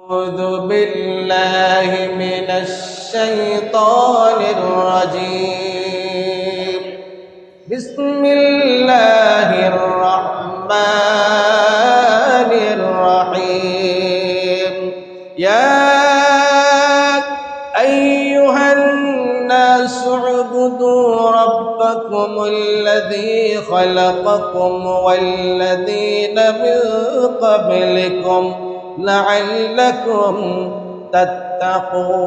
أعوذ بالله من الشيطان الرجيم بسم الله الرحمن الرحيم يا أيها الناس اعبدوا ربكم الذي خلقكم والذين من قبلكم لعلكم تتقون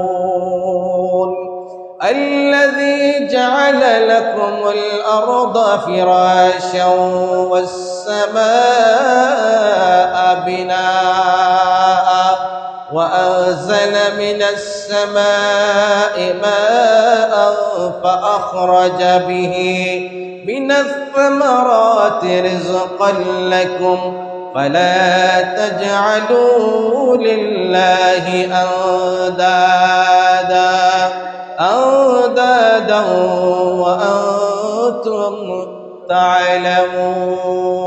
الذي جعل لكم الأرض فراشا والسماء بناء وأنزل من السماء ماء فأخرج به من الثمرات رزقا لكم فلا تجعلوا لله أندادا وأنتم تعلمون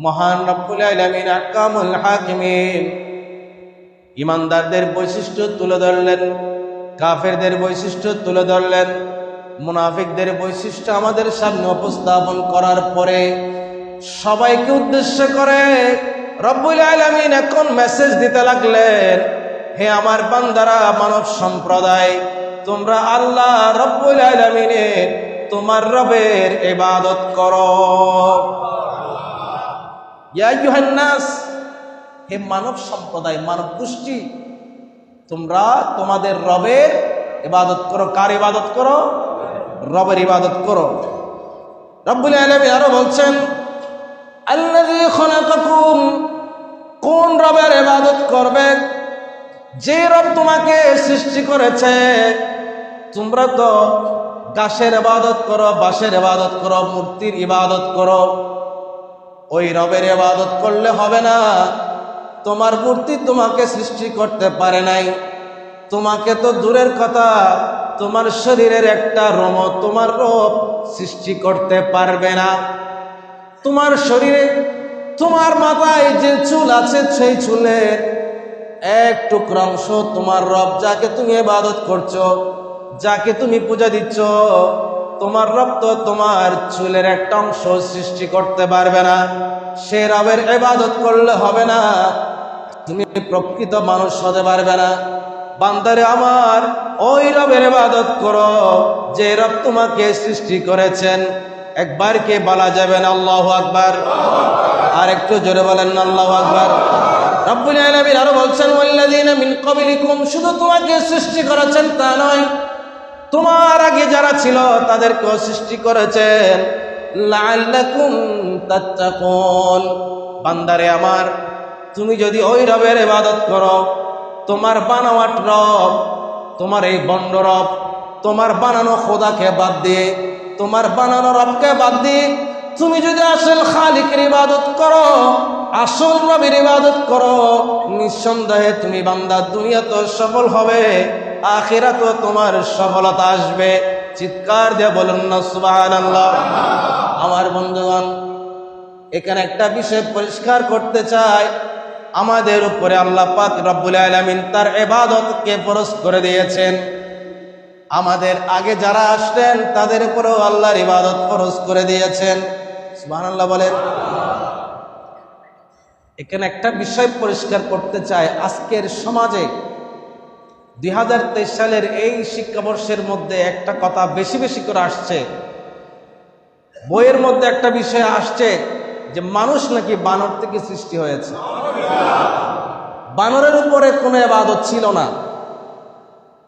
মহান রব্বুল আলামিন আহকামুল হাকিমিন ঈমানদারদের বৈশিষ্ট্য তুলে ধরলেন, কাফেরদের বৈশিষ্ট্য তুলে ধরলেন, মুনাফিকদের বৈশিষ্ট্য আমাদের সামনে উপস্থাপন করার পরে সবাইকে উদ্দেশ্য করে রব্বুল আলামিন এখন মেসেজ দিতে লাগলেন, হে আমার বান্দারা, মানব সম্প্রদায়, তোমরা আল্লাহ রব্বুল আলামিনের তোমার রবের ইবাদত করো। ইয়া আইয়ুহান নাস, হে মানব সম্প্রদায়, মানব গোষ্ঠী, তোমরা তোমাদের রবের ইবাদত করো। কার ইবাদত করো? রবের ইবাদত করো। রব্বুল আলামিন আরো বলছেন, আল্লাযী খলাকাকুম, কোন রবের ইবাদত করবে? যে রব তোমাকে সৃষ্টি করেছে। তোমরা তো গাছের ইবাদত করো, বাঁশের ইবাদত করো, মূর্তির ইবাদত করো। ওই রবের ইবাদত করলে হবে না। তোমার মূর্তি তোমাকে সৃষ্টি করতে পারে নাই। তোমাকে তো দূরের কথা, তোমার শরীরের একটা রোম তোমার রব সৃষ্টি করতে পারবে না। তোমার শরীরে, তোমার মাথায় যে চুল আছে, সেই চুলের এক টুকরা অংশ তোমার রব, যাকে তুমি ইবাদত করছো, যাকে তুমি পূজা দিচ্ছ, তোমার রব তো তোমার চুলের একটা অংশ সৃষ্টি করতে পারবে না। সে রবের ইবাদত করলে হবে না, তুমি প্রকৃত মানুষ হতে পারবে না। বান্দারে আমার, ওই রবের ইবাদত করো যে রব তোমাকে সৃষ্টি করেছেন। একবার কে বলা যাবে না আল্লাহু আকবার? আর একটু জোরে বলেন না আল্লাহু আকবার? রব্বুল আলামিন আরো বলছেন, ওয়াল্লাযীনা মিন ক্বাবলিকুম, শুধু তোমাকে সৃষ্টি করেছেন তা নয়, তোমার আগে যারা ছিল তাদেরকেও সৃষ্টি করেছেন। লাআল্লাকুম তাত্তাকুন, বান্দারে আমার, তুমি যদি ওই রবের ইবাদত করো, তোমার বানাওয়াট রব, তোমার এই বন্ড রব, তোমার বানানো খোদাকে বাদ দিয়ে, তোমার বানানো রবকে বাদ দিয়ে তুমি যদি আসল খালিকের ইবাদত করো, আসল রবের ইবাদত করো, নিঃসন্দেহে তুমি বান্দা দুনিয়াতে সফল হবে, আখিরাতে তোমার সফলতা আসবে। চিৎকার দিয়ে বলুন না সুবহানাল্লাহ। আমার বন্ধুগণ, এখানে একটা বিষয় পরিষ্কার করতে চাই, আমাদের উপরে আল্লাহ পাক রব্বুল আলামিন তার ইবাদতকে ফরজ করে দিয়েছেন। আমাদের আগে যারা আসলেন তাদের উপরেও আল্লাহর ইবাদত ফরজ করে দিয়েছেন। সুবহানাল্লাহ বলেন। এখানে একটা বিষয় পরিষ্কার করতে চাই, আজকের সমাজে 2023 সালের এই শিক্ষাবর্ষের মধ্যে একটা কথা বেশি বেশি করে আসছে। বইয়ের মধ্যে একটা বিষয় আসছে যে মানুষ নাকি বানর থেকে সৃষ্টি হয়েছে। বানরের উপরে কোনো ইবাদত ছিল না।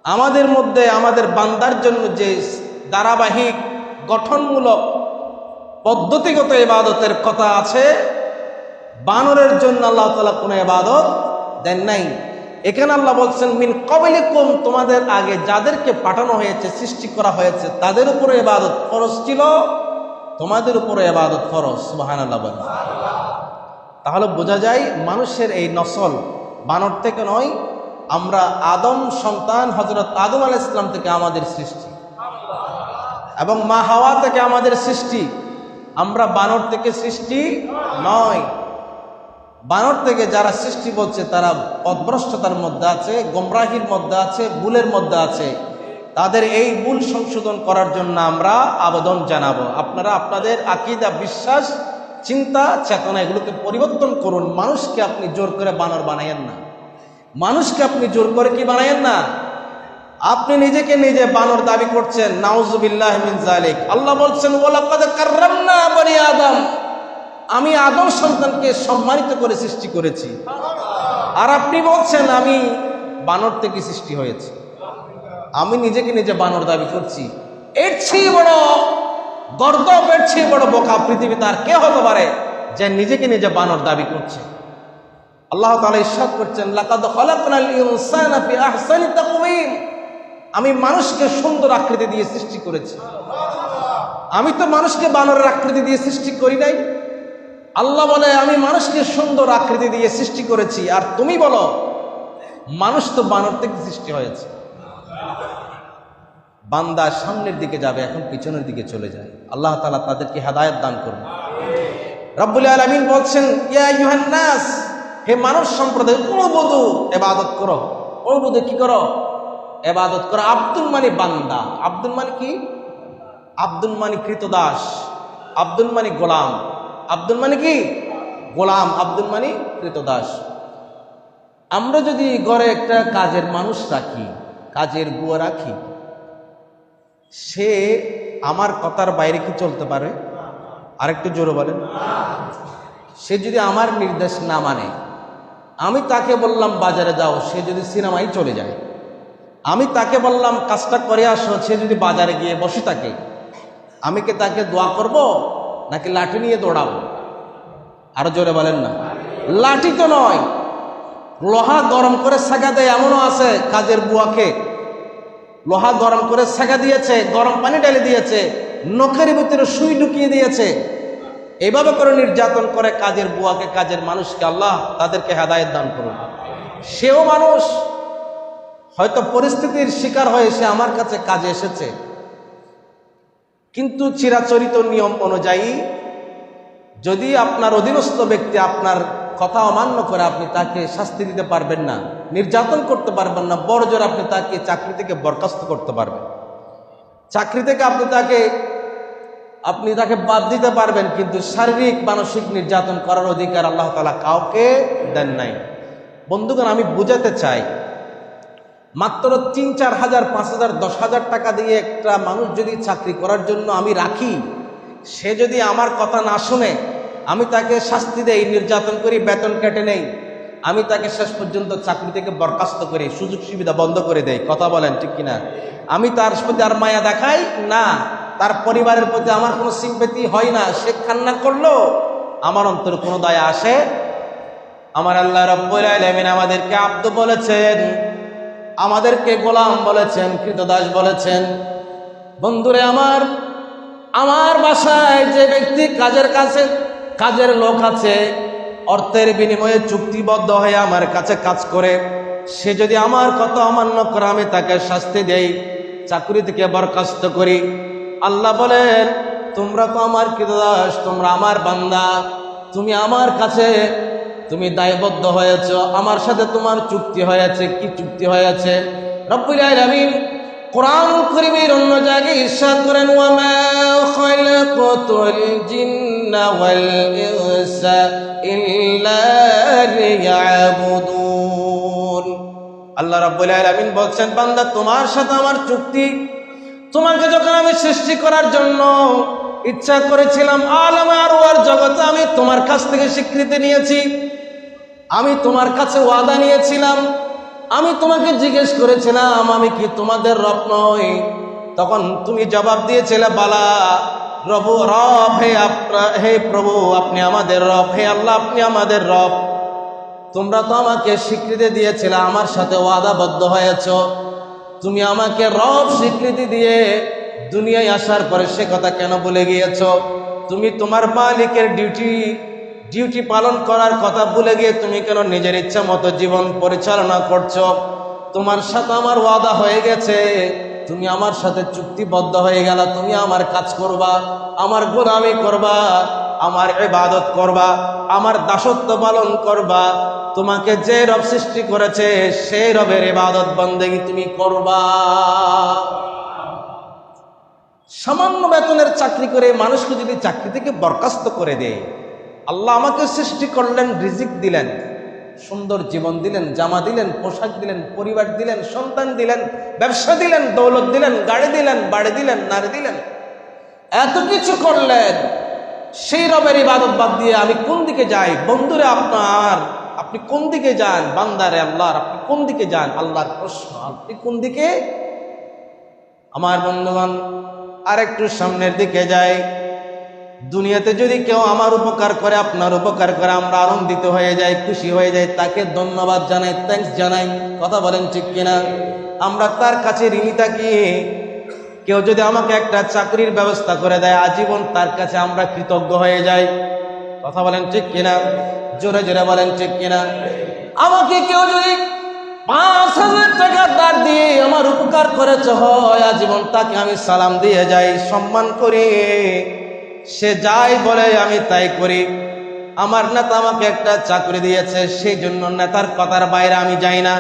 আমাদের মধ্যে আমাদের বান্দার জন্য যে ধারাবাহিক গঠনমূলক পদ্ধতিগত ইবাদতের কথা আছে, বানরের জন্য আল্লাহ তাআলা কোনো ইবাদত দেন নাই। এখানে আল্লাহ বলছেন, মিন ক্বাবলিকুম, তোমাদের আগে যাদেরকে পাঠানো হয়েছে, সৃষ্টি করা হয়েছে, তাদের উপরে ইবাদত ফরজ ছিল, তোমাদের উপরে ইবাদত ফরজ। সুবহানাল্লাহ বলেন। তাহলে বোঝা যায় মানুষের এই নসল বানর থেকে নয়, আমরা আদম সন্তান হযরত আদম আলাইহিস সালাম থেকে আমাদের সৃষ্টি, এবং মা হাওয়া থেকে আমাদের সৃষ্টি। আমরা বানর থেকে সৃষ্টি নয়। বানর থেকে যারা সৃষ্টি বলছে তারা পথভ্রষ্টতার মধ্যে আছে, গোমরাহির মধ্যে আছে, ভুলের মধ্যে আছে। তাদের এই ভুল সংশোধন করার জন্য আমরা আবেদন জানাবো, আপনারা আপনাদের আকীদা, বিশ্বাস, চিন্তা, চেতনা এগুলোকে পরিবর্তন করুন। মানুষকে আপনি জোর করে বানর বানায়েন না, মানুষকে আপনি জোর করে কি বানায়েন না। আপনি নিজেকে নিজে বানর দাবি করছেন, নাউজুবিল্লাহ মিন যালিক। আল্লাহ বলছেন ওয়ালাকাদ কাররামনা বনি আদম, আমি আদম সন্তানকে সম্মানিত করে সৃষ্টি করেছি। আর আপনি বলছেন আমি বানর থেকে সৃষ্টি হয়েছি। আমি নিজেকে নিজে বানর দাবি করছি। এর চেয়ে বড় গর্দভ, এর চেয়ে বড় বোকা পৃথিবীতে আর কে হতে পারে যে নিজেকে নিজে বানর দাবি করছে। আল্লাহ তাআলা ইরশাদ করছেন লাকাদ খালাকনাল ইনসানা ফি আহসানি তাকওয়িম, আমি মানুষকে সুন্দর আকৃতি দিয়ে সৃষ্টি করেছি। আমি তো মানুষকে বানরের আকৃতি দিয়ে সৃষ্টি করি নাই। আল্লাহ বলে আমি মানুষকে সুন্দর আকৃতি দিয়ে সৃষ্টি করেছি, আর তুমি বলো মানুষ তো বানর থেকে সৃষ্টি হয়েছে। বান্দা সামনের দিকে যাবে, এখন পিছনের দিকে চলে যায়। আল্লাহ তাআলা তাদেরকে হেদায়েত দান করুন। রব্বুল আলামিন বলছেন ইয়া আইয়ুহান নাস, হে মানব সম্প্রদায়, উবুদু, ইবাদত করো। উবুদু কি করো? ইবাদত করো। আব্দুল মানে বান্দা, আব্দুল মানে কি? আব্দুল মানে কৃতদাস, আব্দুল মানে গোলাম, আব্দুল মানে কি? গোলাম, আব্দুল মানে কৃতদাস। আমরা যদি ঘরে একটা কাজের মানুষ রাখি, কাজের বুয়া রাখি, সে আমার কথার বাইরে কি চলতে পারে? আরেকটু জোরে বলেন। সে যদি আমার নির্দেশ না মানে, আমি তাকে বললাম বাজারে যাও, সে যদি সিনেমায় চলে যায়। আমি তাকে বললাম কাজটা করে আসো, সে যদি বাজারে গিয়ে বসে থাকে, আমি কি তাকে দোয়া করব নাকি লাঠি নিয়ে দৌড়াবো? আরো জোরে বলেন না। লাঠি তো নয়, লোহা গরম করে সেকা দেয়, এমনও আছে কাজের বুয়াকে লোহা গরম করে সেকা দিয়েছে, গরম পানি ঢেলে দিয়েছে, নখের ভিতরে সুই ঢুকিয়ে দিয়েছে। এইভাবে করে নির্যাতন করে কাজের বুয়াকে, কাজের মানুষকে। আল্লাহ তাদেরকে হেদায়েত দান করুন। সেও মানুষ, হয়তো পরিস্থিতির শিকার হয়ে সে আমার কাছে কাজে এসেছে, কিন্তু চিরাচরিত নিয়ম অনুযায়ী যদি আপনার অধীনস্থ ব্যক্তি আপনার কথা অমান্য করে, আপনি তাকে শাস্তি দিতে পারবেন না, নির্যাতন করতে পারবেন না, বড় জোর আপনি তাকে চাকরি থেকে বরখাস্ত করতে পারবেন। চাকরি থেকে আপনি তাকে বাদ দিতে পারবেন, কিন্তু শারীরিক মানসিক নির্যাতন করার অধিকার আল্লাহ তাআলা কাউকে দেন নাই। বন্ধুগণ, আমি বুঝাতে চাই, মাত্র ৩-৪ হাজার, ৫ হাজার, ১০ হাজার টাকা দিয়ে একটা মানুষ যদি চাকরি করার জন্য আমি রাখি, সে যদি আমার কথা না শুনে, আমি তাকে শাস্তি দেই, নির্যাতন করি, বেতন কেটে নেই, আমি তাকে শেষ পর্যন্ত চাকরি থেকে বরখাস্ত করি, সুযোগ সুবিধা বন্ধ করে দেই। কথা বলেন ঠিক কিনা? আমি তার প্রতি আর মায়া দেখাই না, তার পরিবারের প্রতি আমার কোনো সিম্পেথি হয় না। সে কান্না করলো, আমার অন্তরে কোনো দয়া আসে? আমার আল্লাহ রাব্বুল আলামিন আমাদেরকে আব্দ বলেছেন, আমাদেরকে গোলাম বলেছেন, কৃতদাস বলেছেন। বন্ধুরে আমার বাসায় যে ব্যক্তি কাজের লোক আছে, অর্থের বিনিময়ে চুক্তিবদ্ধ হয়ে আমার কাছে কাজ করে, সে যদি আমার কথা অমান্য করে, আমি তাকে শাস্তি দেই, চাকরি থেকে বরখাস্ত করি। আল্লাহ বলেন তোমরা তো আমার কৃতদাস, তোমরা আমার বান্দা, তুমি আমার কাছে তুমি দায়বদ্ধ হয়েছ, আমার সাথে তোমার চুক্তি হয়েছে। কি চুক্তি হয়েছে? রব্বুল আলামিন কোরআনুল কারীমের অন্য জায়গায় ইরশাদ করেন ওয়ামা খালাকাতুল জিন্না ওয়াল ইনসা ইল্লা লিয়াবুদুন। আল্লাহ রাব্বুল আলামিন বলছেন বান্দা, তোমার সাথে আমার চুক্তি, তোমাকে যখন আমি সৃষ্টি করার জন্য ইচ্ছা করেছিলাম, আলামে আরওয়ার জগতে আমি তোমার কাছ থেকে স্বীকৃতি নিয়েছি, আমি তোমার কাছে ওয়াদা নিয়েছিলাম, আমি তোমাকে জিজ্ঞেস করেছিলাম আমি কি তোমাদের রব নই? তখন তুমি জবাব দিয়েছিলে বালা, রব হে প্রভু আপনি আমাদের রব, হে আল্লাহ আপনি আমাদের রব। তোমরা তো আমাকে স্বীকৃতি দিয়েছিলে, আমার সাথে ওয়াদাবদ্ধ হয়েছ, তুমি আমাকে রব স্বীকৃতি দিয়ে দুনিয়ায় আসার পরে সে কথা কেন ভুলে গিয়েছ? তুমি তোমার মালিকের ডিউটি পালন করার কথা ভুলে গিয়ে তুমি কেন নিজের ইচ্ছা মতো জীবন পরিচালনা করছো? তোমার সাথে আমার ওয়াদা হয়ে গেছে, তুমি আমার সাথে চুক্তিবদ্ধ হয়ে গেল, তুমি আমার কাজ করবা, আমার গোলামি করবা, আমার ইবাদত করবা, আমার দাসত্ব পালন করবা। তোমাকে যে রব সৃষ্টি করেছে সেই রবের ইবাদত বন্দেগী তুমি করবা। সামান্য বেতনের চাকরি করে মানুষকে যদি চাকরি থেকে বরখাস্ত করে দেয়, আল্লাহ আমাকে সৃষ্টি করলেন, রিজিক দিলেন, সুন্দর জীবন দিলেন, জামা দিলেন, পোশাক দিলেন, পরিবার দিলেন, সন্তান দিলেন, ব্যবসা দিলেন, দৌলত দিলেন, গাড়ি দিলেন, বাড়ি দিলেন, নারী দিলেন, এত কিছু করলেন, সেই রবের ইবাদত বাদ দিয়ে আমি কোন দিকে যাই? বন্ধুরে আপনি কোন দিকে যান? বান্দারে আল্লাহর আপনি কোন দিকে যান? আল্লাহর প্রশ্ন, আপনি কোন দিকে? আমার বন্ধুগণ, আরেকটু সামনের দিকে যাই। দুনিয়াতে যদি কেউ আমার উপকার করে, আপনার উপকার করে, আমরা আনন্দিত হয়ে যাই, খুশি হয়ে যাই, তাকে ধন্যবাদ জানাই, থ্যাঙ্কস জানাই। কথা বলেন ঠিক কিনা? আমরা তার কাছে ঋণী থাকি। কেউ যদি আমাকে একটা চাকরির ব্যবস্থা করে দেয়, আজীবন তার কাছে আমরা কৃতজ্ঞ হয়ে যাই। কথা বলেন ঠিক কিনা? জোরে জোরে বলেন ঠিক কিনা? আমাকে কেউ যদি 5,000 টাকা ধার দিয়ে আমার উপকার করেছে হয়, আজীবন তাকে আমি সালাম দিয়ে যাই, সম্মান করি। সে যাই বলে আমি তাই করি। আমার নেতা আমাকে একটা চাকরি দিয়েছে, সেই জন্য নেতার কথার বাইরে আমি যাই না।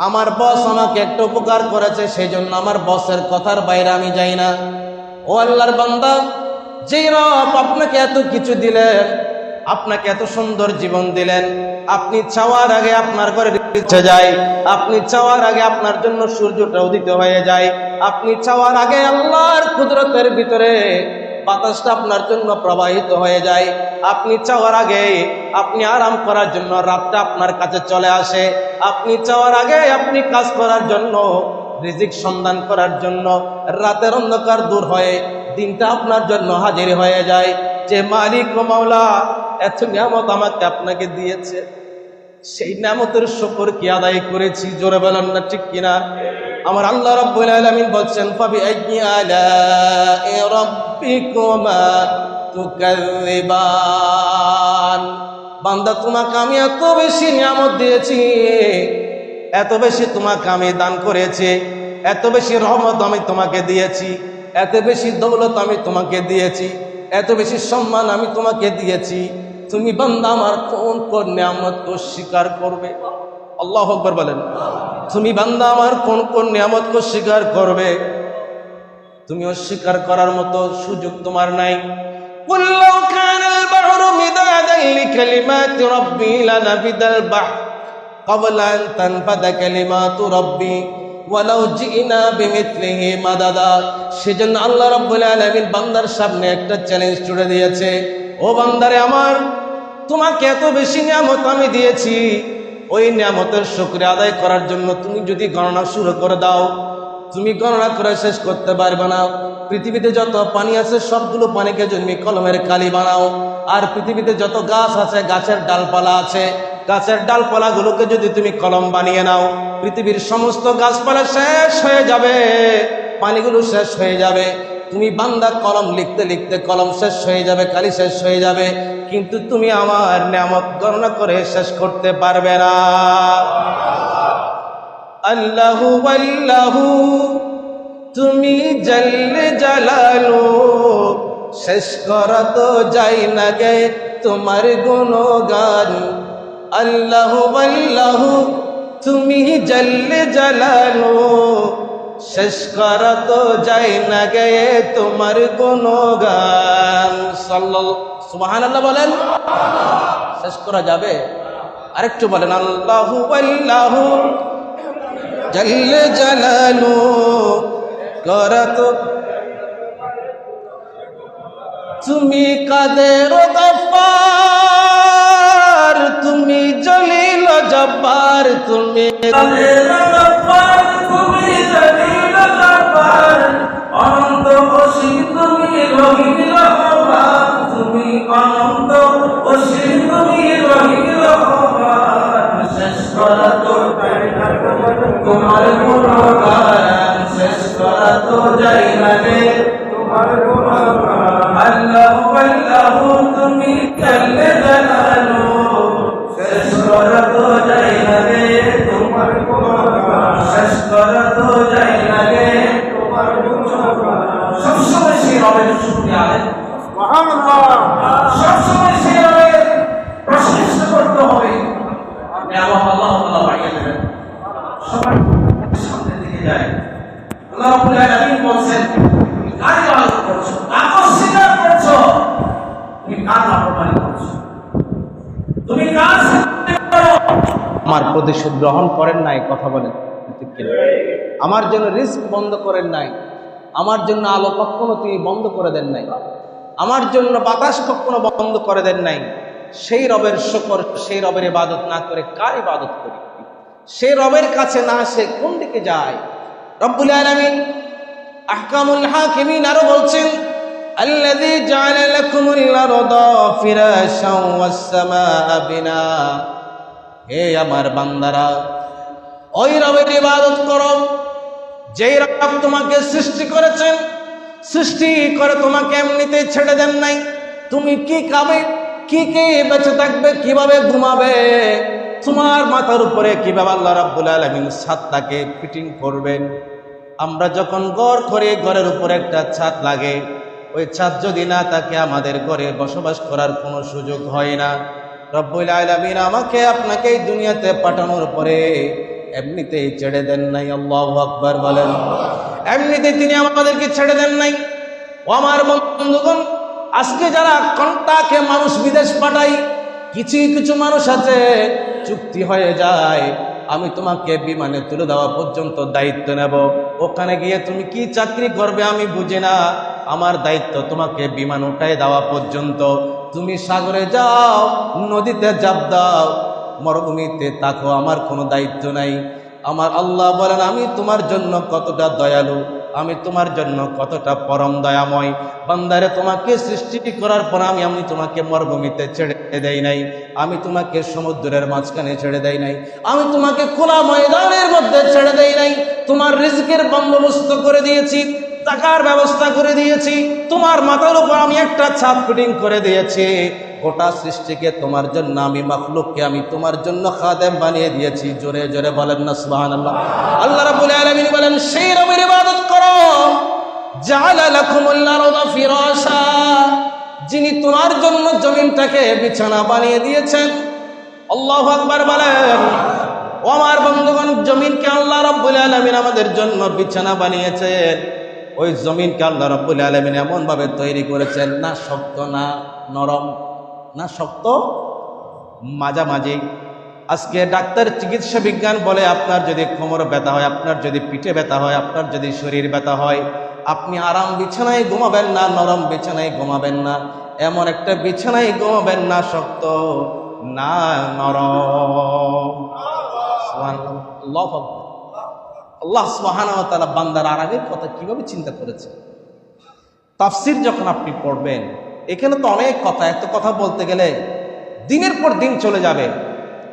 আমার বস আমাকে একটা উপকার করেছে, সেই জন্য আমার বসের কথার বাইরে আমি যাই না। ও আল্লাহর বান্দা, যেই রব আপনাকে এত কিছু দিলেন, আপনাকে এত সুন্দর জীবন দিলেন, আপনি চাওয়ার আগে আপনার ঘরে ইচ্ছে যায়, আপনি চাওয়ার আগে আপনার জন্য সূর্যটা উদিত হয়ে যায়, আপনি চাওয়ার আগে আল্লাহর কুদরতের ভিতরে বাতাসটা আপনার জন্য প্রবাহিত হয়ে যায়, আপনি চাওয়ার আগে আপনি আরাম করার জন্য রাতটা আপনার কাছে চলে আসে, আপনি চাওয়ার আগে আপনি কাজ করার জন্য, রিজিক সন্ধান করার জন্য রাতের অন্ধকার দূর হয়ে দিনটা আপনার জন্য হাজির হয়ে যায়। যে মালিক ও মাওলা এত নিয়ামত আমাকে আপনাকে দিয়েছে, সেই নিয়ামতের শুকর কি আদায় করেছি? জোরে বলেন না ঠিক কিনা? আমার আল্লাহ রাব্বুল আলামিন বলছেন, ফাবি আইয়ি আলাই রাব্বিকুমা তুকাযিবান। বান্দা, তোমাকে আমি এত বেশি নিয়ামত দিয়েছি, এত বেশি তোমাকে আমি দান করেছি, এত বেশি রহমত আমি তোমাকে দিয়েছি, এত বেশি দৌলত আমি তোমাকে দিয়েছি, এত বেশি সম্মান আমি তোমাকে দিয়েছি, তুমি বান্দা আমার কোন কোন নিয়ামত অস্বীকার করবে? আল্লাহু আকবার বলেন। তুমি বান্দা আমার কোন কোন নিয়ামত অস্বীকার করবে? তুমি অস্বীকার করার মতো সুযোগ তোমার নাই। কুল লাউ কানাল বাহরু মিদাদান লিকালিমাতি রাব্বি লানাফিদাল বাহর ক্বাবলা আন তানফাদা কালিমাতু রাব্বি ওয়ালাউ জিনা বিমিথলিহি মাদাদা। সেজন্য আল্লাহ রাব্বুল আলামিন বান্দার সামনে একটা চ্যালেঞ্জ ছুড়ে দিয়েছে, ও বান্দারে আমার, তোমাকে এত বেশি নিয়ামত আমি দিয়েছি, ওই নিয়ামতের শুকরিয়া আদায় করার জন্য তুমি যদি গণনা শুরু করে দাও, তুমি গণনা করে শেষ করতে পারবে না। পৃথিবীতে যত পানি আছে সবগুলো পানিকে তুমি কলমের কালি বানাও, আর পৃথিবীতে যত গাছ আছে, গাছের ডালপালা আছে, গাছের ডালপালাগুলোকে যদি তুমি কলম বানিয়ে নাও, পৃথিবীর সমস্ত গাছপালা শেষ হয়ে যাবে, পানিগুলো শেষ হয়ে যাবে। তুমি বান্দা কলম লিখতে লিখতে কলম শেষ হয়ে যাবে, কালি শেষ হয়ে যাবে, কিন্তু তুমি আমার নিয়ামত গণনা করে শেষ করতে পারবে না। আল্লাহু আল্লাহু তুমি জাল্লে জালালু, শেষ করা তো যাই না গে তোমার গুণগান। আল্লাহু আল্লাহু তুমি জাল্লে জালালু, শেষ করা তো যাই না গে তোমার গুণগান। সুবহানাল্লাহ বলেন। শেষ করা যাবে? আরেকটু বলেন, আল্লাহু আল্লাহু জাল্লে জালালু করা তো তুমি কাদের গফফার, তুমি জলিল জব্বার, তুমি কাদের গফফার, তুমি জলিল জব্বার, অনন্ত অসীম তুমি রহিম রহমান, তুমি অনন্ত অসীম তুমি রহিম রহমান। শেষ করা তো যাই না তোমার গুণগান, শেষ করা তো যাই না তোমার গুণগান। আল্লাহু আল্লাহু তুমি জাল্লে জালালু, শেষ করা তো যাই না তোমার গুণগান, শেষ করা তো যাই না তোমার গুণগান। সবসময় সেই রবের শুকরিয়া আদায়, সুবহানাল্লাহ, আল্লাহ তাআলা বাড়িয়ে দেবেন। সবাই সামনের দিকে যায়। আল্লাহ রাব্বুল আলামিন বলছেন, কার ইবাদত করছো, কার স্বীকার করছো, তুমি কার নাফরমানি করছো, তুমি কার সাথে করো। আমার প্রতিশোধ গ্রহণ করেন নাই, কথা বলেন ঠিক কিনা? আমার জন্য রিস্ক বন্ধ করেন নাই, আমার জন্য আলো কখনো তিনি বন্ধ করে দেন নাই, আমার জন্য বাতাস কখনো বন্ধ করে দেন নাই। সেই রবের শুকর, সেই রবের ইবাদত না করে কার ইবাদত করি? সেই রবের কাছে না আসে কোন দিকে যায়? রব্বুল আলামিন আহকামুল হাকিমিন আরো বলছেন, আল্লাযী জাআলা লাকুমুল আরদা ফিরাশাও ওয়াস সামাআ বিনা। হে আমার বান্দারা, ওই রবের ইবাদত করো যেই রব তোমাকে সৃষ্টি করেছেন, সৃষ্টি করে তোমাকে এমনিতে ছেড়ে দেন নাই। তুমি কি খাবে, কি বেঁচে থাকবে, কিভাবে ঘুমাবে, তোমার মাথার উপরে কিভাবে আল্লাহ রাব্বুল আলামিন ছাদটাকে ফিটিং করবেন। আমরা যখন ঘর করি, ঘরের উপরে একটা ছাদ লাগে, ওই ছাদ যদি না থাকে আমাদের ঘরে বসবাস করার কোনো সুযোগ হয় না। রব্বুল আলামিন আমাকে আপনাকে এই দুনিয়াতে পাঠানোর পরে এমনিতেই ছেড়ে দেন নাই। আল্লাহু আকবার বলেন। এমনিতেই তিনি আমাদেরকে ছেড়ে দেন নাই। ও আমার বন্ধুগণ, আজকে যারা কন্টাকে মানুষ বিদেশ পাঠাই, কিছু মানুষ আছে চুক্তি হয়ে যায়, আমি তোমাকে বিমানে তুলে দেওয়া পর্যন্ত দায়িত্ব নেব, ওখানে গিয়ে তুমি কি চাকরি করবে আমি বুঝি না, আমার দায়িত্ব তোমাকে বিমান উঠায় দেওয়া পর্যন্ত। তুমি সাগরে যাও, নদীতে ঝাঁপ দাও, মরুভূমিতে থাকো, আমার কোনো দায়িত্ব নাই। আমার আল্লাহ বলেন, আমি তোমার জন্য কতটা দয়ালু, আমি তোমার জন্য কতটা পরম দয়াময়। বান্দারে, তোমাকে সৃষ্টি করার পর আমি তোমাকে মরুভূমিতে ছেড়ে দেই নাই, আমি তোমাকে সমুদ্রের মাঝখানে ছেড়ে দেই নাই, আমি তোমাকে খোলা ময়দানের মধ্যে ছেড়ে দেই নাই। তোমার রিজকের বন্দোবস্ত করে দিয়েছি, টাকার ব্যবস্থা করে দিয়েছি, তোমার মাথার উপর আমি একটা ছাদ ফিটিং করে দিয়েছি। গোটা সৃষ্টিকে তোমার জন্য, আমি মাখলুককে আমি তোমার জন্য খাদেম বানিয়ে দিয়েছি। জোরে জোরে বলেন না সুবহানাল্লাহ। আল্লাহ রাব্বুল আলামিন বলেন, সেই রবের ইবাদত করো জাআলা লাকুমুল আরদা ফিরাশা, যিনি তোমার জন্য জমিনটাকে বিছানা বানিয়ে দিয়েছেন। আল্লাহু আকবার বলেন। ও আমার বন্ধুগণ, জমিনকে আল্লাহ রাব্বুল আলামিন আমাদের জন্য বিছানা বানিয়েছেন। ওই জমিনকে আল্লাহ রাব্বুল আলামিন এমন ভাবে তৈরি করেছেন, না শক্ত না নরম, না শক্ত, মাঝামাঝি। আজকে ডাক্তার চিকিৎসা বিজ্ঞান বলে, আপনার যদি কোমর ব্যথা হয়, আপনার যদি পিঠে ব্যথা হয়, আপনার যদি শরীর ব্যথা হয়, আপনি আরাম বিছানায় ঘুমাবেন না, নরম বিছানায় ঘুমাবেন না, এমন একটা বিছানায় ঘুমাবেন না শক্ত না নরম। আল্লাহ সুবহানাহু ওয়া তাআলা বান্দার আরামের কথা কিভাবে চিন্তা করেছে। তাফসীর যখন আপনি পড়বেন, এখানে তো অনেক কথা, এত কথা বলতে গেলে দিনের পর দিন চলে যাবে,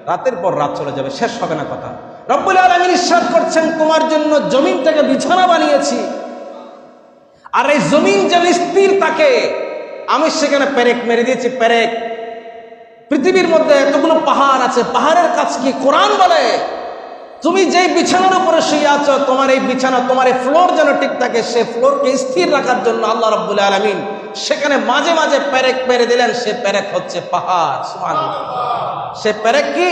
রাতের পর রাত চলে যাবে, শেষ হবে না কথা। রব্বুল আলামিন ইরশাদ করছেন, তোমার জন্য জমিনটাকে বিছানা বানিয়েছি, আর এই জমিন যেন স্থির থাকে, আমি সেখানে পেরেক মেরে দিয়েছি। পেরেক, পৃথিবীর মধ্যে এতগুলো পাহাড় আছে, পাহাড়ের কাজ কি? কোরআন বলে, তুমি যেই বিছানার উপরে শুয়ে আছো, তোমার এই বিছানা, তোমার এই ফ্লোর যেন ঠিক থাকে, সে ফ্লোরকে স্থির রাখার জন্য আল্লাহ রাব্বুল আলামিন সেখানে মাঝে মাঝে পেরেক মেরে দিলেন। সে পেরেক হচ্ছে পাহাড়। সুবহানাল্লাহ। সে পেরেক কি?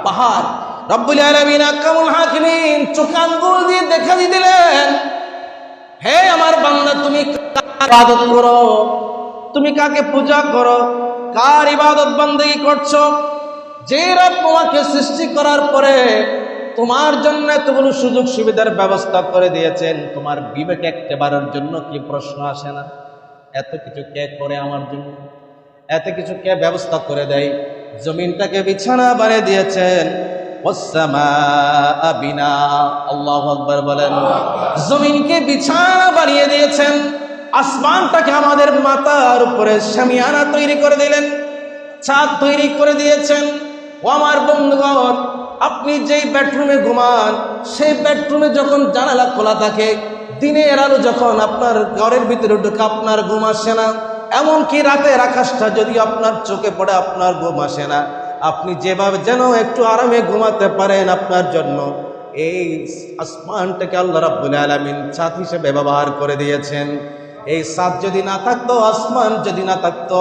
পাহাড়। রব্বুল আলামিন আহকামুল হাকিমিন চোখে আঙ্গুল দিয়ে দেখা দিলেন, হে আমার বান্দা, তুমি কার ইবাদত করো, তুমি কাকে পূজা করো, কার ইবাদত বন্দেগী করছো? যে রব তোমাকে সৃষ্টি করার পরে তোমার জন্য এতগুলো সুযোগ সুবিধার ব্যবস্থা করে দিয়েছেন, তোমার বিবেকে একবারের জন্য কি প্রশ্ন আসে না? এত কিছু কে করে আমার জন্য? এত কিছু কে ব্যবস্থা করে দেয়? জমিনটাকে বিছানা বানিয়ে দিয়েছেন, ওয়াসসামাআ বিনা। আল্লাহু আকবার বলেন। জমিনকে বিছানা বানিয়ে দিয়েছেন, আসমানটাকে আমাদের মাথার উপরে শামিয়ানা তৈরি করে দিলেন, ছাদ তৈরি করে দিয়েছেন। ও আমার বন্ধুগণ, আপনি যেই বেডরুমে ঘুমান, সেই বেডরুমে যখন জানালা খোলা থাকে, দিনের আলো যখন আপনার ঘরের ভিতরে ঢুকে, আপনার ঘুম আসে না। এমনকি রাতের আকাশটা যদি আপনার চোখে পড়ে, আপনার ঘুম আসে না। আপনি যেভাবে যেন একটু আরামে ঘুমাতে পারেন, আপনার জন্য এই আসমানটাকে আল্লাহ রাব্বুল আলামিন ছাদ হিসেবে ব্যবহার করে দিয়েছেন। এই ছাদ যদি না থাকতো, আসমান যদি না থাকতো,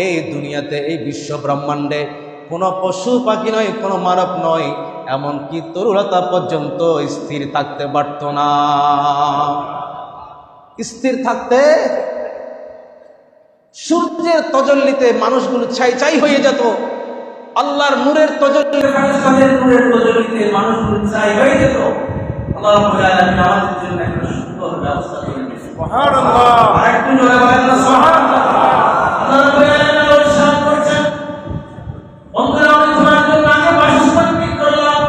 এই দুনিয়াতে, এই বিশ্ব ব্রহ্মাণ্ডে কোনো পশু পাখি নয়, কোনো মানব নয়, এমনকি তরুলতা পর্যন্ত স্থির থাকতে পারত না। স্থির থাকতে সূর্যের তজল্লিতে মানুষগুলো ছাই ছাই হয়ে যেত, আল্লাহর নূরের তজল্লিতে মানুষগুলো ছাই হয়ে যেত। আল্লাহ রাব্বুল আলামিন আমাদের জন্য একটা সুন্দর ব্যবস্থা করে দিয়েছেন। সুবহানাল্লাহ। আরেকটু জোরে বলেন না সুবহানাল্লাহ। আল্লাহ রাব্বুল আলামিন ইরশাদ করেছেন, বন্ধুরা আমি তোমার জন্য আগে বাসস্থান ঠিক করলাম,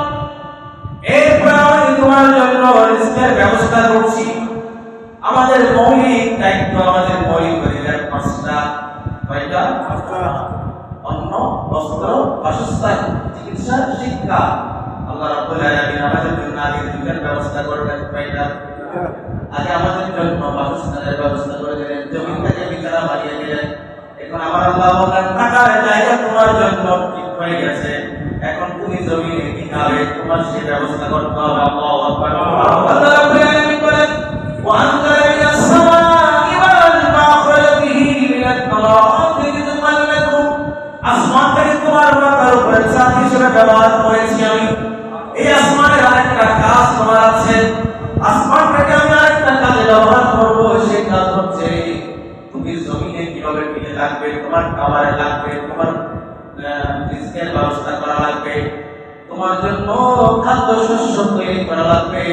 এরপর আমি তোমার জন্য রিজকের ব্যবস্থা করছি। আমাদের মৌলিক দায়িত্ব, আমাদের মৌলিক অধিকার পাঁচটা। কয়টা? অন্ন, বস্ত্র, বাসস্থান, চিকিৎসা, শিক্ষা। আল্লাহ রাব্বুল আলামিন আমাদের জন্য আগে দুইটার ব্যবস্থা করলেন। কয়টা? আগে আমাদের জন্য বাসস্থানের ব্যবস্থা করে দিলেন, জমিটাকে বিছানা বানিয়ে দিলেন। এখন আমার আল্লাহ বলেন, থাকার জায়গা তোমার জন্য ঠিক হয়ে গেছে, এখন তুমি জমিনে কি খাবে তোমার সেই ব্যবস্থা করতে হবে। আল্লাহু আকবার। আল্লাহ রাব্বুল আলামিন বলেন, وأنزل من السماء ماء فأخرج به من الثمرات رزقا لكم। আসমান থেকে তোমার মাথার উপরে ছাদ হিসেবে ব্যবহার করেছি আমি। এই আসমানের আরেকটা কাজ তোমার আছে, আসমান থেকে আমি আরেকটা কাজে ব্যবহার করবো। সেই কাজ হচ্ছে তুমি জমিনে কিভাবে টিকে থাকবে, তোমার খাবারে লাগবে, তোমার রিজকের ব্যবস্থা করা লাগবে, তোমার জন্য খাদ্য শস্য তৈরি করা লাগবে,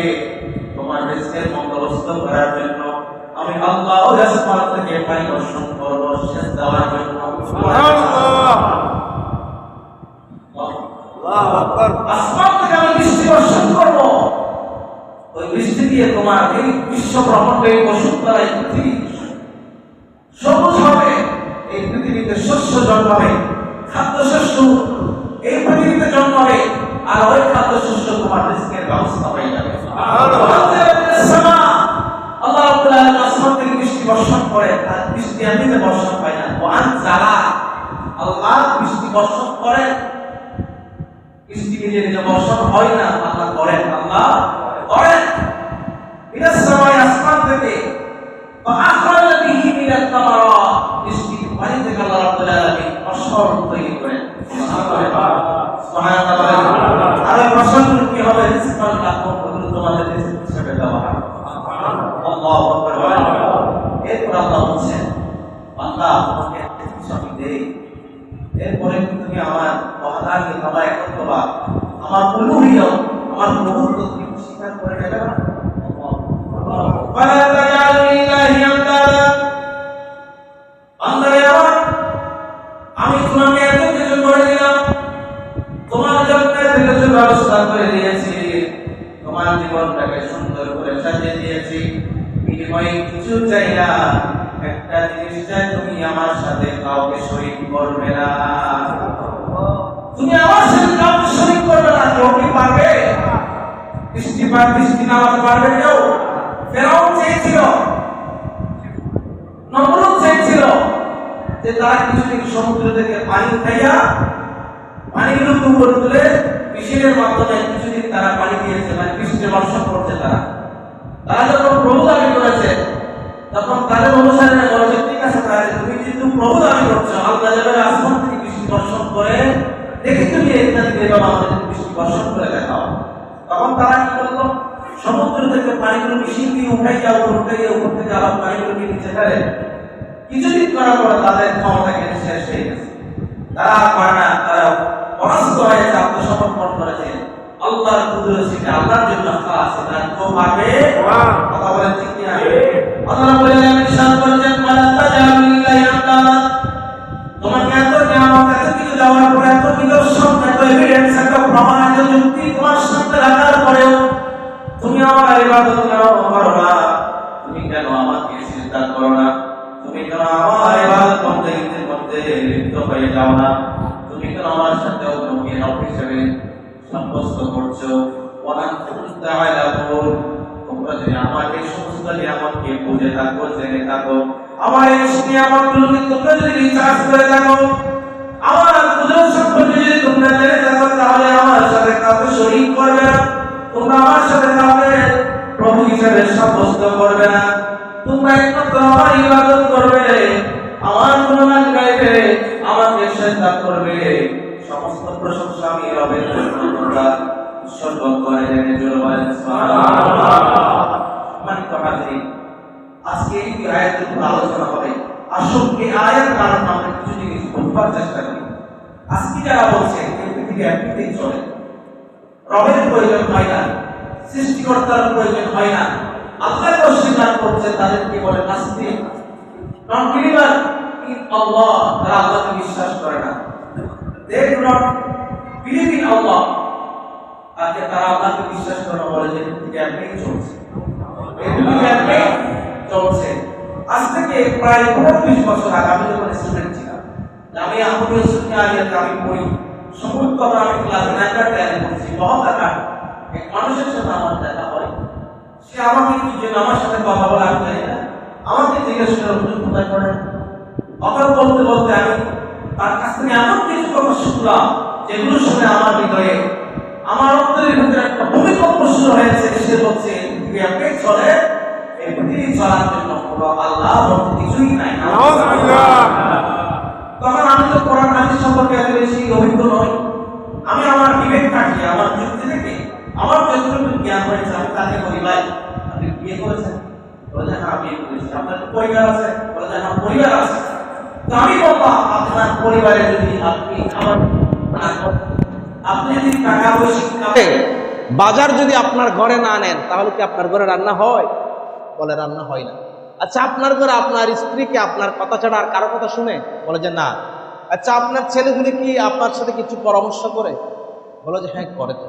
তোমার রিজকের বন্দোবস্ত করার জন্য আমি আল্লাহ আসমান থেকে পানি বর্ষণ করব সেচ দেওয়ার জন্য। সুবহানাল্লাহ। আল্লাহু আকবার। আসমান থেকে আমি বৃষ্টি বর্ষণ করব, ওই বৃষ্টি দিয়ে তোমার এই বিশ্ব ব্রহ্মাণ্ডে বসুন্ধরা, এই পৃথিবী সবুজ হবে, এই পৃথিবীতে শস্য জন্মাবে, খাদ্য শস্য এই পৃথিবীতে জন্মাবে, আর ওই খাদ্য শস্য তোমার রিজকের ব্যবস্থা হয়ে যাবে। আল্লাহ রাব্বুল আলামিন আসমান থেকে বৃষ্টি বর্ষণ করে, আর বৃষ্টি এমনিতে বর্ষণ পায় না। আল্লাহ বৃষ্টি বর্ষণ করেন, বৃষ্টি নিজে নিজে বর্ষণ হয় না, আল্লাহ করেন। আল্লাহ করেন। মিনাস সামাই, আসমান থেকে, فأخرج به من الثمرات, বৃষ্টি পানি থেকে আল্লাহ রাব্বুল আলামিন ফসল তৈরি করেন। সুবহানাল্লাহ। আর এই ফসল কি হবে? রিজকান লাকুম, ওগুলো তোমাদের রিজক হিসেবে ব্যবহার হবে। আল্লাহু আকবার। এরপর আল্লাহ বলছেন, বান্দা তোমাকে কিছু আমি দেই, এরপরে তুমি আমার ওয়াহদানি বাবা একত্ববাদ, আমার উলুহিয়ত, আমার প্রভুত্ব তুমি স্বীকার করে নেবে না। ফালা তাজআলু লিল্লাহি আনদাদা। বান্দারে আমার, আমি তোমাকে এত কিছু করে দিলাম, তোমার জন্য এত কিছু ব্যবস্থা করে দিয়েছি, তোমার জীবনটাকে সুন্দর করে সাজিয়ে দিয়েছি, বিনিময়ে কিছু চাই না, একটা জিনিস চাই, তুমি আমার সাথে কাউকে শরীক করবে না। তুমি আমার সাথে কাউকে শরীক করবে না। কেউ কি পারবে? বৃষ্টি নামাতে পারবে কেউ? ফেরাউন চেয়েছিল, নমরুদ চেয়েছিল যে তারা কিছুদিন সমুদ্র থেকে পানি উঠাইয়া পানিগুলো উপরে তুলে মেশিনের মাধ্যমে কিছুদিন তারা পানি দিয়েছে, মানে বৃষ্টি বর্ষণ করছে। তারা যখন প্রভু দাবি করেছে, তখন তাদের অনুসারীরা বলেছে, ঠিক আছে তাহলে তুমি যেহেতু প্রভু দাবি করছো, আল্লাহ যাবে আসমান থেকে বৃষ্টি বর্ষণ করে দেখি তুমি ইত্যাদি এভাবে আমাদের বৃষ্টি বর্ষণ করে দেখাও। তখন তারা কি করলো? সমুদ্র থেকে পানিগুলো মেশিন দিয়ে উঠাইয়া উপর থেকে আবার পানিগুলোকে নিচে ফেলে। কিছুদিন করার পরে তাদের ক্ষমতা কিন্তু শেষ হয়ে গেছে, তারা পারে না, তারা পরাস্ত হয়েছে, আত্মসমর্পণ করেছে। আল্লাহর কুদরত সেটা আল্লাহর জন্য খাস, এটা কেউ পারবে? কথা বলেন ঠিক কি না? আল্লাহ বলেন, আমি ইরশাদ করেছেন, ওয়ালা তাজআলু লিল্লাহি আনদাদা। তোমাকে এত নিয়ামত, এত কিছু দেওয়ার পরে, এত নিদর্শন, এত এভিডেন্স, এত প্রমাণ, এত যুক্তি তোমার সামনে রাখার পরেও তুমি আমার ইবাদত করো না। তুমি কেন আমাকে সিজদা করো না? তুমি কেন আমার ইবাদত বন্দেগীর মধ্যে লিপ্ত হয়ে যাও না? তুমি কেন আমার সাথে অন্যকে রব হিসেবে সাব্যস্ত করছো? ওয়ালাকুম তাআলামুন, তোমরা যদি আমার এই সমস্ত নিয়ামতকে বুঝে থাকো, জেনে থাকো, আমার এই নিয়ামতগুলোকে তোমরা যদি রিসার্চ করে থাকো, আমার কুদরত সম্পর্কে যদি তোমরা জেনে থাকো, তাহলে আমার সাথে কাউকে শরীক করবে না, তোমরা আমার সাথে কাউকে প্রভু হিসেবে সাব্যস্ত করবে না, তোমরা একমাত্র আমার ইবাদত করবে, আমার গুণগান গাইবে, আমাকে সিজদা করবে। সমস্ত রবের প্রয়োজন হয় না, সৃষ্টিকর্তার প্রয়োজন হয় না, আল্লাহকে অস্বীকার করছে তাদেরকে বলে নাস্তিক, নন বিলিভার ইন আল্লাহ। তারা আল্লাহকে বিশ্বাস করে না, they do not believe in Allah. আজকে তারা আল্লাহকে বিশ্বাস করে না, বলে যে পৃথিবী এমনি চলছে, এই পৃথিবী এমনি চলছে। আজ থেকে প্রায় 25 বছর আগে আমি যখন স্টুডেন্ট ছিলাম, আমি আহমদ ইউসুফকে আমি পড়ি, সমস্ত আমি ক্লাস 9 পড়ছি, মহাকার এক মানুষের সাথে আমার দেখা হয়। সে আমাকে কি জন্য আমার সাথে কথা বলে আমি জানি না, আমাকে জিজ্ঞেস করে হুজুর কোথায় পড়েন। কথা বলতে বলতে আমি তার কাছ থেকে এমন কিছু কথা শুনলাম যেগুলো শুনে আমার হৃদয়ে, আমার অন্তরের ভিতরে একটা ভূমিকম্প শুরু হয়েছে। সে বলছে পৃথিবী এমনি চলে, এই পৃথিবী চলার জন্য কোনো আল্লাহ বলতে কিছুই নাই। তখন আমি তো কোরআন হাদিস সম্পর্কে এত বেশি অভিজ্ঞ নই, আমি আমার বিবেক কাটিয়ে আমার যুক্তি থেকে আমার যতটুকু জ্ঞান হয়েছে আমি তাকে বলি, ভাই আপনি বিয়ে করেছেন? বলে হ্যাঁ বিয়ে করেছি। আপনার পরিবার আছে? বলে হ্যাঁ পরিবার আছে। তো আমি বললাম আপনার পরিবারে যদি আপনি খাবার আপনি যদি টাকা পয়সা বাজার যদি আপনার ঘরে না নেন তাহলে কি আপনার ঘরে রান্না হয়? বলে রান্না হয় না। আচ্ছা আপনার ঘরে আপনার স্ত্রীকে আপনার কথা ছাড়া আর কারো কথা শুনে? বলে যে না। আচ্ছা আপনার ছেলেগুলি কি আপনার সাথে কিছু পরামর্শ করে? বলে যে হ্যাঁ করে। তো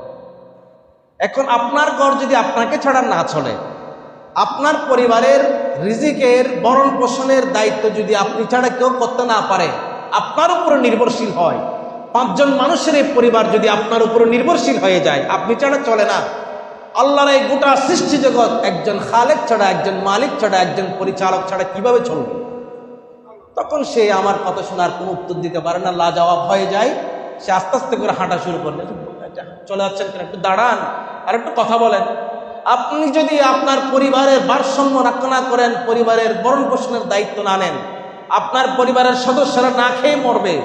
এখন আপনার ঘর যদি আপনাকে ছাড়া না চলে, আপনার পরিবারের রিজিকের ভরণ পোষণের দায়িত্ব যদি আপনি ছাড়া কেউ করতে না পারে, আপনার উপরে নির্ভরশীল হয়, 5 জন মানুষের এই পরিবার যদি আপনার উপরে নির্ভরশীল হয়ে যায়, আপনি ছাড়া চলে না। আল্লাহর এই গোটা সৃষ্টি জগৎ একজন খালেক ছাড়া, একজন মালিক ছাড়া, একজন পরিচালক ছাড়া কিভাবে চলবে? তখন সে আমার কথা শোনার কোনো উত্তর দিতে পারে না, লাজবাব হয়ে যায়। সে আস্তে আস্তে করে হাঁটা শুরু করলে, চলে যাচ্ছেন কেন, একটু দাঁড়ান আর একটু কথা বলেন। আপনি যদি আপনার পরিবারের ভারসাম্য রক্ষা না করেন, পরিবারের ভরণ পোষণের দায়িত্ব না নেন, আপনার পরিবারের সদস্যরা না খেয়ে মরবে,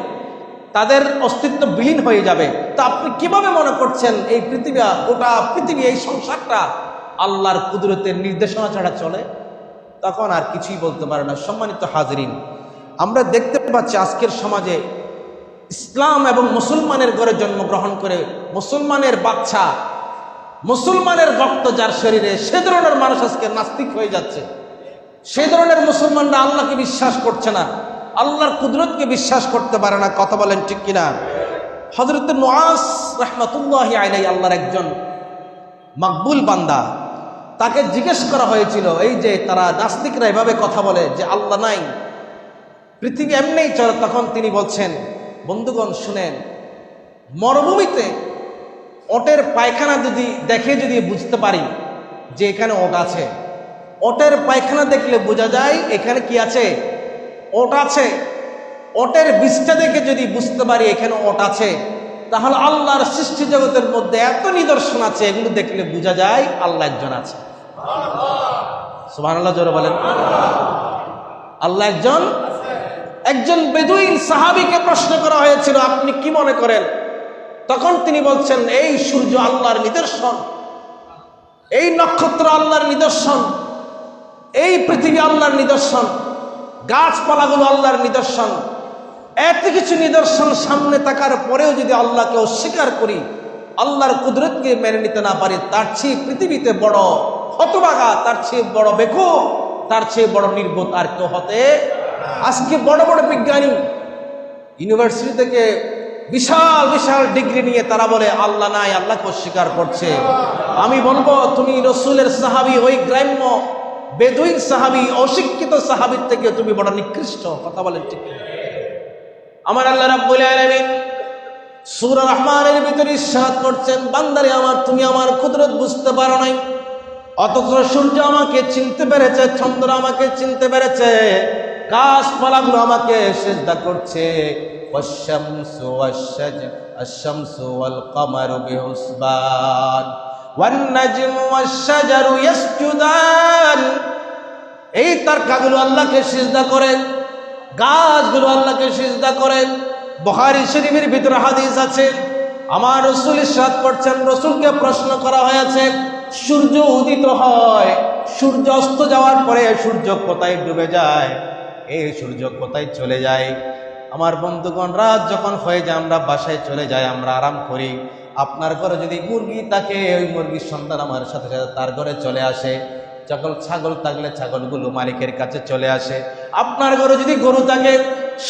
তাদের অস্তিত্ব বিলীন হয়ে যাবে। তা আপনি কিভাবে মনে করছেন এই পৃথিবী, গোটা পৃথিবী, এই সংসারটা আল্লাহর কুদরতের নির্দেশনা ছাড়া চলে? তখন আর কিছুই বলতে পারে না। সম্মানিত হাজরিন, আমরা দেখতে পাচ্ছি আজকের সমাজে ইসলাম এবং মুসলমানের ঘরে জন্মগ্রহণ করে মুসলমানের বাচ্চা, মুসলমানের রক্ত যার শরীরে, সে ধরনের মানুষ আজকে নাস্তিক হয়ে যাচ্ছে। সে ধরনের মুসলমানরা আল্লাহকে বিশ্বাস করছে না, আল্লাহর কুদরতকে বিশ্বাস করতে পারে না। কথা বলেন ঠিক কিনা? হযরত মুআজ রাহমাতুল্লাহি আলাইহি আল্লাহর একজন মাকবুল বান্দা, তাকে জিজ্ঞেস করা হয়েছিল, এই যে তারা নাস্তিকরা এভাবে কথা বলে যে আল্লাহ নাই, পৃথিবী এমনিই চলে। তখন তিনি বলছেন, বন্ধুগণ শুনেন, মরুভূমিতে ওটের পায়খানা যদি বুঝতে পারি যে এখানে ওট আছে, ওটের পায়খানা দেখলে বোঝা যায় এখানে কি আছে, ওট আছে। ওটের বীজটা দেখে যদি বুঝতে পারি এখানে ওট আছে, তাহলে আল্লাহর সৃষ্টি জগতের মধ্যে এত নিদর্শন আছে, এগুলো দেখলে বোঝা যায় আল্লাহ একজন আছে। সুবহানাল্লাহ জোরে বলেন। আল্লাহ একজন বেদুইন সাহাবীকে প্রশ্ন করা হয়েছিল, আপনি কি মনে করেন? তখন তিনি বলছেন, এই সূর্য আল্লাহর নিদর্শন, এই নক্ষত্র আল্লাহর নিদর্শন, এই পৃথিবী আল্লাহর নিদর্শন, গাছপালাগুলো আল্লাহর নিদর্শন। এত কিছু নিদর্শন সামনে থাকার পরেও যদি আল্লাহকে অস্বীকার করি, আল্লাহর কুদরতকে মেনে নিতে না পারি, তার চেয়ে পৃথিবীতে বড় হতভাগা, তার চেয়ে বড় বেকুব, তার চেয়ে বড় নির্বোধ আর কেউ হতে। আজকে বড় বড় বিজ্ঞানী ইউনিভার্সিটি থেকে বিশাল বিশাল ডিগ্রি নিয়ে তারা বলে আল্লাহ নাই, আল্লাহকে অস্বীকার করছে। আমি বলবো, তুমি রসুলের সাহাবী, ওই গ্রাম্য বেদুইন সাহাবী, অশিক্ষিত সাহাবীর থেকে তুমি বড় নিকৃষ্ট। কথা বলেন ঠিক? আমার আল্লাহ রাব্বুল আলামিন সূরা রহমানের ভিতরে ইরশাদ করছেন, বান্দারে আমার, তুমি আমার কুদরত বুঝতে পারো নাই, অথচ সূর্য আমাকে চিনতে পেরেছে, চন্দ্র আমাকে চিনতে পেরেছে, গাছপালাগুলো আমাকে সিজদা করছে। ওয়াশ-শামসু ওয়াশ-শাজার, আশ-শামসু ওয়াল কামারু বিহুসবান, ওয়ান-নাজমু ওয়াশ-শাজারু ইয়াসজুদান। এই তারকাগুলো আল্লাহকে সিজদা করে, গাছগুলো আল্লাহকে সিজদা করে। বুখারী শরীফের ভিতরে হাদিস আছে, আমার রাসূল ইরশাদ করছেন, রাসূলকে প্রশ্ন করা হয়েছে, সূর্য উদিত হয়, সূর্য অস্ত যাওয়ার পরে সূর্য কোথায় ডুবে যায়, এই সূর্য কোথায় চলে যায়? আমার বন্ধুগণ, রাত যখন হয়ে যায় আমরা বাসায় চলে যাই, আমরা আরাম করি। আপনার ঘরে যদি মুরগি থাকে, ওই মুরগির সন্তান আমার সাথে সাথে তার ঘরে চলে আসে। যখন ছাগল থাকলে ছাগলগুলো মালিকের কাছে চলে আসে। আপনার ঘরে যদি গরু থাকে,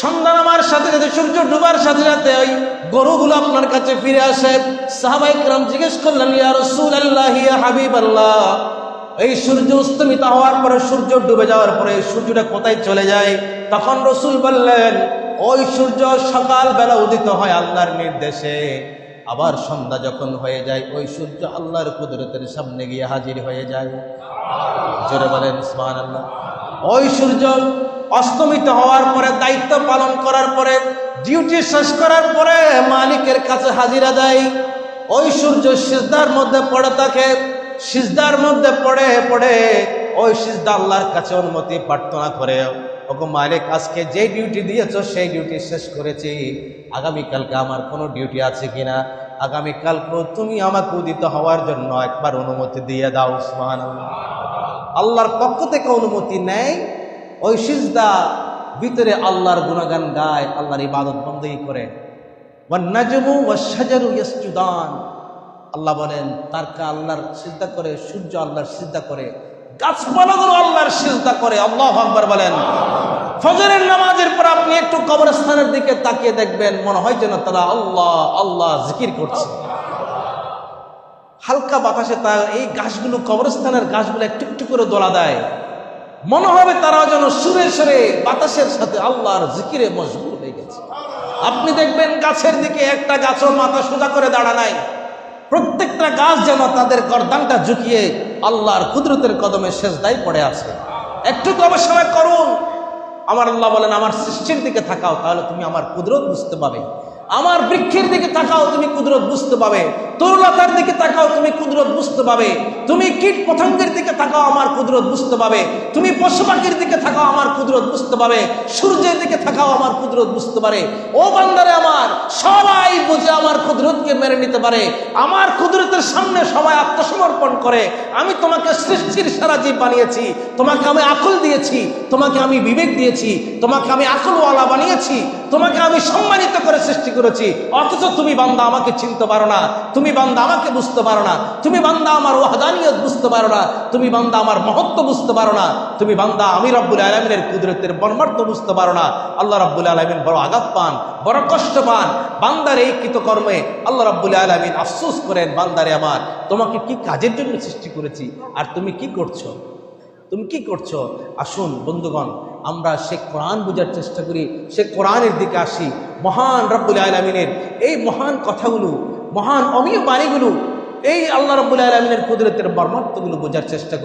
সন্তান আমার সাথে সাথে সূর্য ডুবার সাথে সাথে ওই গরুগুলো আপনার কাছে ফিরে আসে। সাহাবায়ে কেরাম জিজ্ঞেস করলেন, ইয়া রাসূলুল্লাহ, ইয়া হাবিবাল্লাহ, এই সূর্য অস্তমিত হওয়ার পরে, সূর্য ডুবে যাওয়ার পরে সূর্যটা কোথায় চলে যায়? তখন রাসূল বললেন, ওই সূর্য সকাল বেলা উদিত হয় আল্লাহর নির্দেশে, আবার সন্ধ্যা যখন হয়ে যায় ওই সূর্য আল্লাহর কুদরতের সামনে গিয়ে হাজির হয়ে যায়। জোরে বলেন সুবহানাল্লাহ। ওই সূর্য অস্তমিত হওয়ার পরে, দায়িত্ব পালন করার পরে, ডিউটি শেষ করার পরে মালিকের কাছে হাজিরা দেয়। ওই সূর্য সিজদার মধ্যে পড়ে থাকে, সিজদার মধ্যে পড়ে পড়ে ওই সিজদা আল্লাহর কাছে অনুমতি প্রার্থনা করে, ওগো মালিক, আজকে যে ডিউটি দিয়েছো সেই ডিউটি শেষ করেছি, আগামীকালকে আমার কোনো ডিউটি আছে কিনা? আগামীকালকে তুমি আমাকে উদিত হওয়ার জন্য একবার অনুমতি দিয়ে দাও। সুবহানাল্লাহ। আল্লাহর পক্ষ থেকে অনুমতি নেয়। ওই সিজদা ভিতরে আল্লাহর গুণগান গায়, আল্লাহর ইবাদত বন্দেগী করে। ওয়ান নাজমু ওয়াশ শাজারু ইয়াসজুদান, আল্লাহ বলেন তারকা আল্লাহর সিজদা করে, সূর্য আল্লাহর সিজদা করে, গাছপালাগুলো আল্লাহর সিজদা করে। আল্লাহু আকবার বলেন। ফজরের নামাজের পর আপনি একটু কবরস্থানের দিকে তাকিয়ে দেখবেন, মনে হয় যেন তারা আল্লাহ আল্লাহ জিকির করছে। হালকা বাতাসে তার এই গাছগুলো, কবরস্থানের গাছগুলো একটু একটু করে দোলা দেয়, মনে হবে তারা যেন সুরে সুরে বাতাসের সাথে আল্লাহর জিকিরে মশগুল হয়ে গেছে। আপনি দেখবেন গাছের দিকে একটা গাছও মাথা সোজা করে দাঁড়া নাই, প্রত্যেকটা গাছ যেন তাদের গর্দানটা ঝুঁকিয়ে আল্লাহর কুদরতের কদমে সেজদায় পড়ে আছে। একটু গবেষণা করুন। আমার আল্লাহ বলেন, আমার সৃষ্টির দিকে তাকাও, তাহলে তুমি আমার কুদরত বুঝতে পাবে। আমার বৃক্ষের দিকে তাকাও, তুমি কুদরত বুঝতে পাবে। তরুলতার দিকে তাকাও, তুমি কুদরত বুঝতে পাবে। তুমি কীট পতঙ্গের দিকে তাকাও, আমার কুদরত বুঝতে পাবে। তুমি পশু পাখির দিকে তাকাও, আমার কুদরত বুঝতে পাবে। সূর্যের দিকে তাকাও, আমার কুদরত বুঝতে পারে। ও বান্দারে আমার, সবাই বুঝে আমার কুদরতকে মেনে নিতে পারে। আমার কুদরতের সামনে সবাই আত্মসমর্পণ করে। আমি তোমাকে সৃষ্টির সারা জীব বানিয়েছি, তোমাকে আমি আকল দিয়েছি, তোমাকে আমি বিবেক দিয়েছি, তোমাকে আমি আকলওয়ালা বানিয়েছি, তোমাকে আমি সম্মানিত করে সৃষ্টি করেছি। অথচ তুমি বান্দা আমাকে চিনতে পারো না, তুমি বান্দা আমাকে বুঝতে পারো না, তুমি বান্দা আমার ওয়াহদানিয়ত বুঝতে পারো না, তুমি বান্দা আমার মহত্ব বুঝতে পারো না, তুমি বান্দা আমি রব্বুল আলামিনের কুদরতের মর্মার্থ বুঝতে পারো না। আল্লাহ রব্বুল আলামিন বড় আঘাত পান, বড় কষ্ট পান বান্দার এই কৃতকর্মে। আল্লাহ রব্বুল আলামিন আফসোস করেন, বান্দারে আমার, তোমাকে কি কাজের জন্য সৃষ্টি করেছি আর তুমি কি করছো? তুমি কি করছো? আসুন বন্ধুগণ, আমরা সে কোরআন বোঝার চেষ্টা করি, সে কোরআনের দিকে আসি। মহান রব্বুল আলামিনের এই মহান কথাগুলো, মহান অমীয় বাণীগুলো, এই আল্লাহ রব্বুল আলামিনের কুদরতের মর্মার্থগুলো বোঝার চেষ্টা করি।